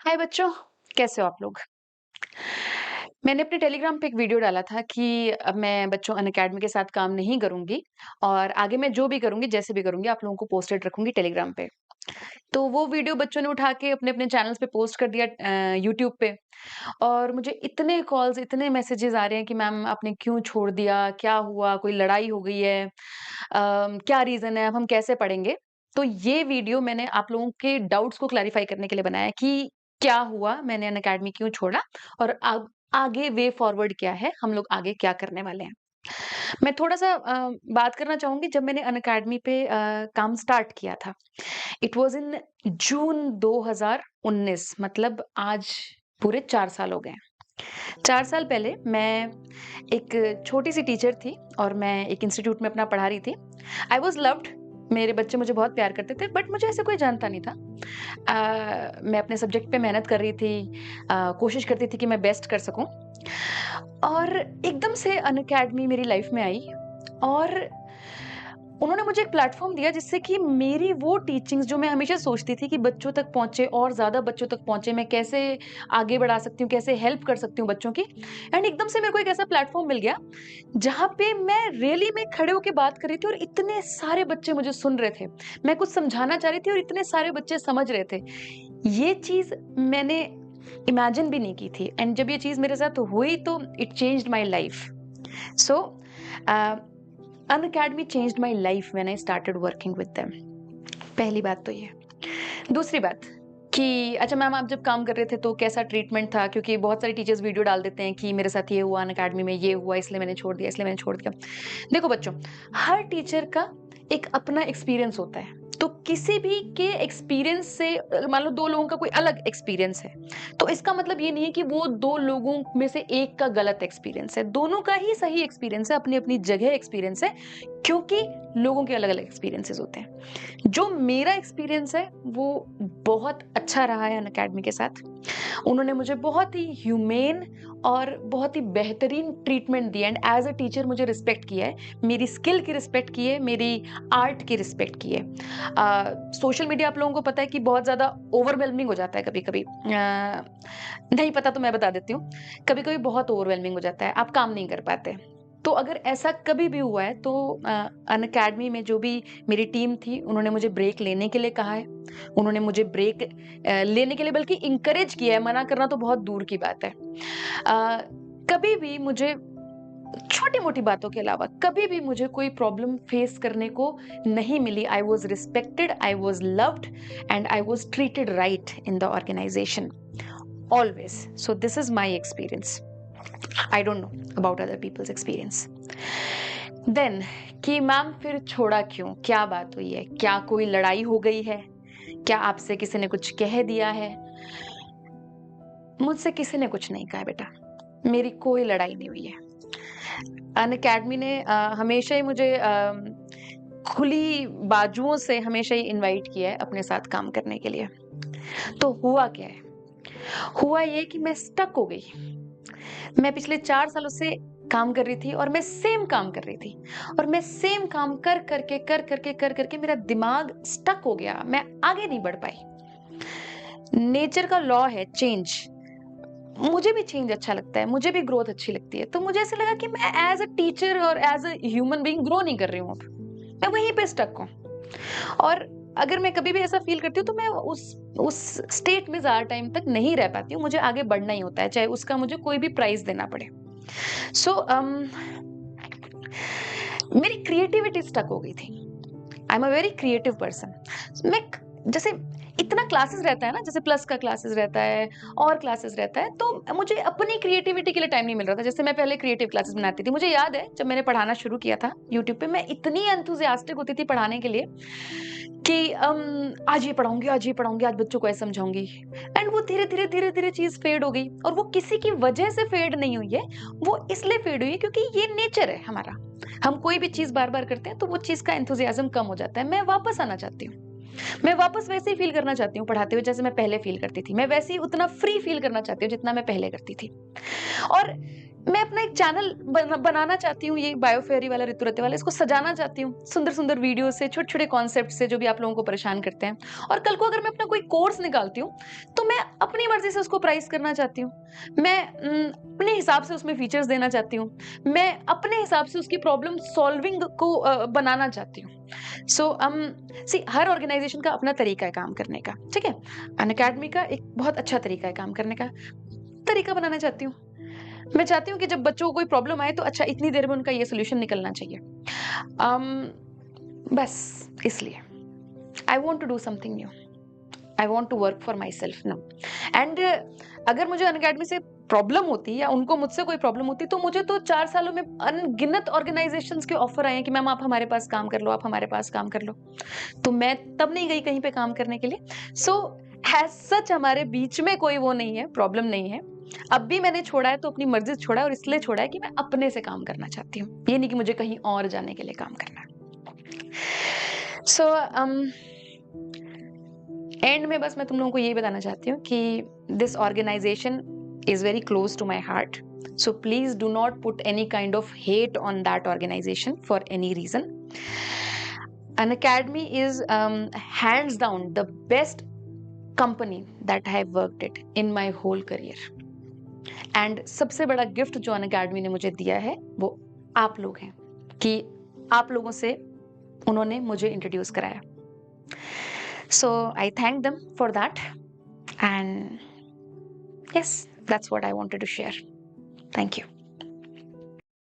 हाय बच्चों, कैसे हो आप लोग? मैंने अपने टेलीग्राम पे एक वीडियो डाला था कि अब मैं बच्चों अनअकैडमी के साथ काम नहीं करूँगी और आगे मैं जो भी करूँगी, जैसे भी करूँगी, आप लोगों को पोस्टेड रखूँगी टेलीग्राम पे। तो वो वीडियो बच्चों ने उठा के अपने-अपने चैनल्स पे पोस्ट कर दिया यूट्यूब पे और मुझे इतने कॉल्स, इतने मैसेजेस आ रहे हैं कि मैम आपने क्यों छोड़ दिया? क्या हुआ? कोई लड़ाई हो गई है? क्या रीज़न है? अब हम कैसे पढ़ेंगे? तो ये वीडियो मैंने आप लोगों के डाउट्स को क्लैरिफाई करने के लिए बनाया है कि क्या हुआ? मैंने अनअकैडमी क्यों छोड़ा? और अब आगे वे फॉरवर्ड क्या है? हम लोग आगे क्या करने वाले हैं? मैं थोड़ा-सा बात करना चाहूँगी जब मैंने अनअकैडमी पे काम स्टार्ट किया था। इट वाज़ इन जून 2019 मतलब आज पूरे 4 साल हो गए हैं। 4 साल पहले मैं एक छोटी-सी टीचर थी और मैं एक इंस्टीट्यूट में अपना पढ़ा रही थी। आई वाज़ लव्ड, मेरे बच्चे मुझे बहुत प्यार करते थे बट मुझे ऐसे कोई जानता नहीं था। मैं अपने सब्जेक्ट पे मेहनत कर रही थी, कोशिश करती थी कि मैं बेस्ट कर सकूँ और एकदम से अनअकैडमी मेरी लाइफ में आई और उन्होंने मुझे एक प्लेटफ़ॉर्म दिया जिससे कि मेरी वो टीचिंग्स जो मैं हमेशा सोचती थी कि बच्चों तक पहुँचे और ज़्यादा बच्चों तक पहुँचे, मैं कैसे आगे बढ़ा सकती हूँ, कैसे हेल्प कर सकती हूँ बच्चों की। एंड एकदम से मेरे को एक ऐसा प्लेटफ़ॉर्म मिल गया, जहाँ पे मैं रैली में खड़े होके बात कर रही थी और इतने सारे बच्चे मुझे सुन रहे थे। मैं कुछ समझाना चाह रही थी और इतने सारे बच्चे समझ रहे थे। ये चीज़ मैंने इमेजिन भी नहीं की थी एंड जब ये चीज़ मेरे साथ हुई तो it changed my life. So a, Unacademy changed my life when I started working with them. पहली बात तो ये। दूसरी बात कि अच्छा मैम आप जब काम कर रहे थे तो कैसा ट्रीटमेंट था? क्योंकि बहुत सारे टीचर्स वीडियो डाल देते हैं कि मेरे साथ ये हुआ अनअकैडमी में, ये हुआ इसलिए मैंने छोड़ दिया, इसलिए मैंने छोड़ दिया। देखो बच्चों, हर टीचर का एक अपना एक्सपीरियंस होता है। तो किसी भी के एक्सपीरियंस से मान लो 2 लोगों का कोई अलग एक्सपीरियंस है, तो इसका मतलब ये नहीं है कि वो 2 लोगों में से एक का गलत एक्सपीरियंस है। दोनों का ही सही एक्सपीरियंस है, अपनी-अपनी जगह एक्सपीरियंस है, क्योंकि लोगों के अलग-अलग एक्सपीरियंसेस होते हैं। जो मेरा एक्सपीरियंस है, वो बहुत अच्छा रहा है अनअकैडमी के साथ। उन्होंने मुझे बहुत ही ह्यूमेन और बहुत ही बेहतरीन ट्रीटमेंट दिया एंड एज़ अ टीचर मुझे रिस्पेक्ट किया है। मेरी स्किल की रिस्पेक्ट की है, मेरी आर्ट की रिस्पेक्ट की है। सोशल मीडिया आप लोगों को पता है कि बहुत ज़्यादा ओवरवेलमिंग हो जाता है कभी-कभी। नहीं पता तो मैं बता देती हूँ। कभी-कभी बहुत ओवरवेलमिंग हो जाता है, आप काम नहीं कर पाते। तो अगर ऐसा कभी भी हुआ है तो अनअकैडमी में जो भी मेरी टीम थी, उन्होंने मुझे ब्रेक लेने के लिए कहा है। उन्होंने मुझे ब्रेक लेने के लिए बल्कि एनकरेज किया है, मना करना तो बहुत दूर की बात है। कभी भी मुझे छोटी-मोटी बातों के अलावा कभी भी मुझे कोई प्रॉब्लम फेस करने को नहीं मिली। I was respected, I was loved and I was treated right in the organisation always. So this is my experience. I don't know about other people's experience. Then कि मैम फिर छोड़ा क्यों? क्या बात हुई है? क्या कोई लड़ाई हो गई है? क्या आपसे किसी ने कुछ कह दिया है? मुझसे किसी ने कुछ नहीं कहा है बेटा। मेरी कोई लड़ाई नहीं हुई है। अनअकैडमी ने हमेशा ही मुझे खुली बाजुओं से हमेशा ही इनवाइट किया है अपने साथ काम करने के लिए। तो हुआ क्या है? हुआ ये कि मैं स्टक हो गई। मैं पिछले 4 सालों से काम कर रही थी और मैं सेम काम कर रही थी और मैं सेम काम कर करके मेरा दिमाग स्टक हो गया। मैं आगे नहीं बढ़ पाई। नेचर का लॉ है चेंज। मुझे भी चेंज अच्छा लगता है, मुझे भी ग्रोथ अच्छी लगती है। तो मुझे ऐसा लगा कि मैं एज़ अ टीचर और as a human being grow नहीं कर रही हूँ अब। मैं वहीं पे स्टक हूँ। और अगर मैं कभी भी ऐसा फ़ील करती हूँ तो मैं उस स्टेट में ज़्यादा टाइम तक नहीं रह पाती हूँ। मुझे आगे बढ़ना ही होता है, चाहे उसका मुझे कोई भी प्राइस देना पड़े। सो मेरी क्रिएटिविटी स्टक हो गई थी। I am a very creative person. मैं जैसे इतना क्लासेस रहता है ना, जैसे प्लस का क्लासेस रहता है और क्लासेस रहता है, तो मुझे अपनी क्रिएटिविटी के लिए टाइम नहीं मिल रहा था। जैसे मैं पहले क्रिएटिव क्लासेस बनाती थी। मुझे याद है जब मैंने पढ़ाना शुरू किया था यूट्यूब पे, मैं इतनी एंथुसियास्टिक होती थी पढ़ाने के लिए कि आज ये पढ़ाऊंगी, आज बच्चों को ऐसे समझाऊंगी। एंड वो धीरे धीरे चीज फेड हो गई और वो किसी की वजह से फेड नहीं हुई है, वो इसलिए फेड हुई है क्योंकि ये नेचर है हमारा। हम कोई भी चीज बार बार करते हैं तो वो चीज का एंथुसियाज्म कम हो जाता है। मैं वापस आना चाहती हूँ। मैं वापस वैसे ही फील करना चाहती हूँ पढ़ाते हुए जैसे मैं पहले फील करती थी। मैं वैसे ही उतना फ्री फील करना चाहती हूँ जितना मैं पहले करती थी। और मैं अपना एक चैनल बनाना चाहती हूँ, ये बायोफेयरी वाला, ऋतु रत्ते वाला, इसको सजाना चाहती हूँ, सुंदर-सुंदर वीडियो से, छोटे-छोटे कॉन्सेप्ट से जो भी आप लोगों को परेशान करते हैं। और कल को अगर मैं अपना कोई कोर्स निकालती हूँ, तो मैं अपनी मर्ज़ी से उसको प्राइस करना चाहती हूँ। मैं अपने हिसाब से उसमें फीचर्स देना चाहती हूँ। मैं अपने हिसाब से उसकी प्रॉब्लम सॉल्विंग को बनाना चाहती हूँ। सो सी हर ऑर्गेनाइज़ेशन का अपना तरीका है काम करने का, ठीक है? अनअकैडमी का एक बहुत अच्छा तरीका है काम करने का, तरीका बनाना चाहती हूँ। मैं चाहती हूँ कि जब बच्चों को कोई प्रॉब्लम आए तो अच्छा इतनी देर में उनका ये सॉल्यूशन निकलना चाहिए। अम, बस इसलिए I want to do something new. I want to work for myself now. And अगर मुझे अनअकैडमी से प्रॉब्लम होती या उनको मुझसे कोई प्रॉब्लम होती तो मुझे तो 4 सालों में अनगिनत ऑर्गेनाइजेशंस के ऑफर आए हैं कि मैम आप हमारे पास काम कर लो, आप हमारे पास काम कर लो। तो मैं तब नहीं गई कहीं पे काम करने के लिए। सो एज़ सच हमारे बीच में कोई वो नहीं है, प्रॉब्लम नहीं है। अब भी मैंने छोड़ा है तो अपनी मर्ज़ी से छोड़ा है और इसलिए छोड़ा है कि मैं अपने से काम करना चाहती हूँ। ये नहीं कि मुझे कहीं और जाने के लिए काम करना है। सो एंड में बस मैं तुम लोगों को यही बताना चाहती हूँ कि this organisation is very close to my heart. So please do not put any kind of hate on that organization for any reason. An Academy is hands down the best company that I have worked at in my whole career. And सबसे बड़ा gift जो अन academy ने मुझे दिया है वो आप लोग हैं कि आप लोगों से उन्होंने मुझे इंट्रोड्यूस कराया. So I thank them for that. And yes, that's what I wanted to share. Thank you.